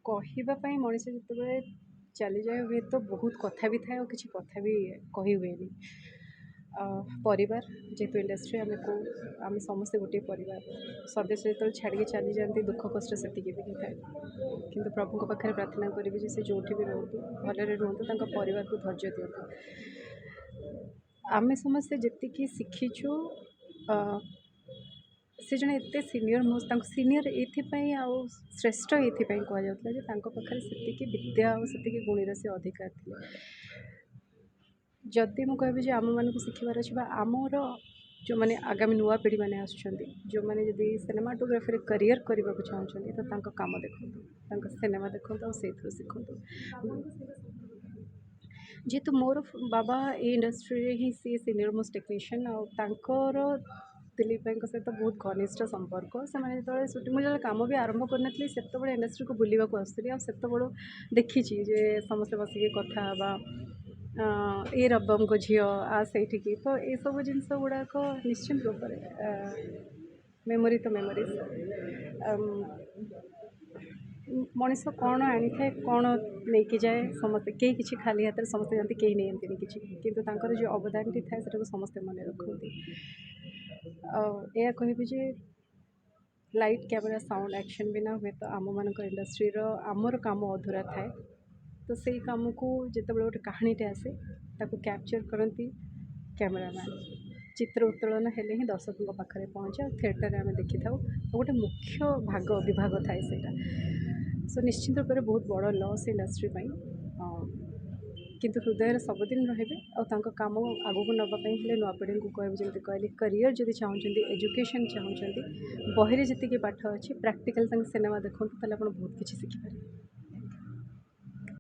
କହିବା ପାଇଁ ମଣିଷ ଯେତେବେଳେ ଚାଲିଯାଏ ହୁଏତ ବହୁତ କଥା ବି ଥାଏ ଆଉ କିଛି କଥା ବି କହି ହୁଏନି। ପରିବାର ଯେହେତୁ ଇଣ୍ଡଷ୍ଟ୍ରି ଆମେ ସମସ୍ତେ ଗୋଟିଏ ପରିବାର ସଦସ୍ୟ ଯେତେବେଳେ ଛାଡ଼ିକି ଚାଲିଯାଆନ୍ତି ଦୁଃଖ କଷ୍ଟ ସେତିକି ବି ହେଇଥାଏ। କିନ୍ତୁ ପ୍ରଭୁଙ୍କ ପାଖରେ ପ୍ରାର୍ଥନା କରିବି ଯେ ସେ ଯେଉଁଠି ବି ରୁହନ୍ତୁ ଭଲରେ ରୁହନ୍ତୁ, ତାଙ୍କ ପରିବାରକୁ ଧୈର୍ଯ୍ୟ ଦିଅନ୍ତୁ। ଆମେ ସମସ୍ତେ ଯେତିକି ଶିଖିଛୁ, ସେ ଜଣେ ଏତେ ସିନିୟର ତାଙ୍କୁ ସିନିୟର ଏଇଥିପାଇଁ ଆଉ ଶ୍ରେଷ୍ଠ ଏଇଥିପାଇଁ କୁହାଯାଉଥିଲା ଯେ ତାଙ୍କ ପାଖରେ ସେତିକି ବିଦ୍ୟା ଆଉ ସେତିକି ଗୁଣୀର ସେ ଅଧିକାର ଥିଲେ। ଯଦି ମୁଁ କହିବି ଯେ ଆମମାନଙ୍କୁ ଶିଖିବାର ଅଛି ବା ଆମର ଯେଉଁମାନେ ଆଗାମୀ ନୂଆ ପିଢ଼ିମାନେ ଆସୁଛନ୍ତି, ଯେଉଁମାନେ ଯଦି ସିନେମାଟୋଗ୍ରାଫିରେ କ୍ୟାରିୟର୍ କରିବାକୁ ଚାହୁଁଛନ୍ତି ତ ତାଙ୍କ କାମ ଦେଖନ୍ତୁ, ତାଙ୍କ ସିନେମା ଦେଖନ୍ତୁ ଆଉ ସେଇଥିରୁ ଶିଖନ୍ତୁ। ଯେହେତୁ ମୋର ବାବା ଏଇ ଇଣ୍ଡଷ୍ଟ୍ରିରେ ହିଁ ସିଏ ସିନିୟର ମୋଷ୍ଟ ଟେକ୍ନିସିଆନ୍, ଆଉ ତାଙ୍କର ଦିଲ୍ଲୀପ ଭାଇଙ୍କ ସହିତ ବହୁତ ଘନିଷ୍ଠ ସମ୍ପର୍କ। ସେମାନେ ଯେତେବେଳେ ମୁଁ ଯେତେବେଳେ କାମ ବି ଆରମ୍ଭ କରିନଥିଲି ସେତେବେଳେ ଇଣ୍ଡଷ୍ଟ୍ରିକୁ ବୁଲିବାକୁ ଆସୁଥିଲି, ଆଉ ସେତେବେଳୁ ଦେଖିଛି ଯେ ସମସ୍ତେ ବସିକି କଥା ହେବା, ଏ ରବଙ୍କ ଝିଅ ସେଇଠିକି, ତ ଏସବୁ ଜିନିଷ ଗୁଡ଼ାକ ନିଶ୍ଚିନ୍ତ ରୂପରେ ମେମୋରି ତ ମେମୋରିଜ୍। ମଣିଷ କ'ଣ ଆଣିଥାଏ କ'ଣ ନେଇକି ଯାଏ, ସମସ୍ତେ କେହି କିଛି ଖାଲି ହାତରେ ସମସ୍ତେ ଯାଆନ୍ତି, କେହି ନିଅନ୍ତିନି କିଛି, କିନ୍ତୁ ତାଙ୍କର ଯେଉଁ ଅବଦାନଟି ଥାଏ ସେଟାକୁ ସମସ୍ତେ ମନେ ରଖନ୍ତି। ଆଉ ଏହା କହିବି ଯେ ଲାଇଟ୍ କ୍ୟାମେରା ସାଉଣ୍ଡ ଆକ୍ସନ୍ ବିନା ହୁଏତ ଆମମାନଙ୍କ ଇଣ୍ଡଷ୍ଟ୍ରିର ଆମର କାମ ଅଧୁରା ଥାଏ। ତ ସେଇ କାମକୁ ଯେତେବେଳେ ଗୋଟେ କାହାଣୀଟେ ଆସେ ତାକୁ କ୍ୟାପଚର୍ କରନ୍ତି କ୍ୟାମେରାମ୍ୟାନ୍। ଚିତ୍ର ଉତ୍ତୋଳନ ହେଲେ ହିଁ ଦର୍ଶକଙ୍କ ପାଖରେ ପହଞ୍ଚେ ଆଉ ଥିଏଟରରେ ଆମେ ଦେଖିଥାଉ, ଆଉ ଗୋଟେ ମୁଖ୍ୟ ବିଭାଗ ଥାଏ ସେଇଟା। ସୋ ନିଶ୍ଚିତ ରୂପରେ ବହୁତ ବଡ଼ ଲସ୍ ଇଣ୍ଡଷ୍ଟ୍ରି ପାଇଁ, କିନ୍ତୁ ହୃଦୟରେ ସବୁଦିନ ରହିବେ। ଆଉ ତାଙ୍କ କାମ ଆଗକୁ ନେବା ପାଇଁ ହେଲେ ନୂଆ ପିଢ଼ିଙ୍କୁ କହିବି, ଯେମିତି କହିଲି କ୍ୟାରିୟର୍ ଯଦି ଚାହୁଁଛନ୍ତି, ଏଜୁକେସନ୍ ଚାହୁଁଛନ୍ତି, ବହିରେ ଯେତିକି ପାଠ ଅଛି ପ୍ରାକ୍ଟିକାଲ୍ ତାଙ୍କ ସିନେମା ଦେଖନ୍ତୁ, ତାହେଲେ ଆପଣ ବହୁତ କିଛି ଶିଖିପାରିବେ।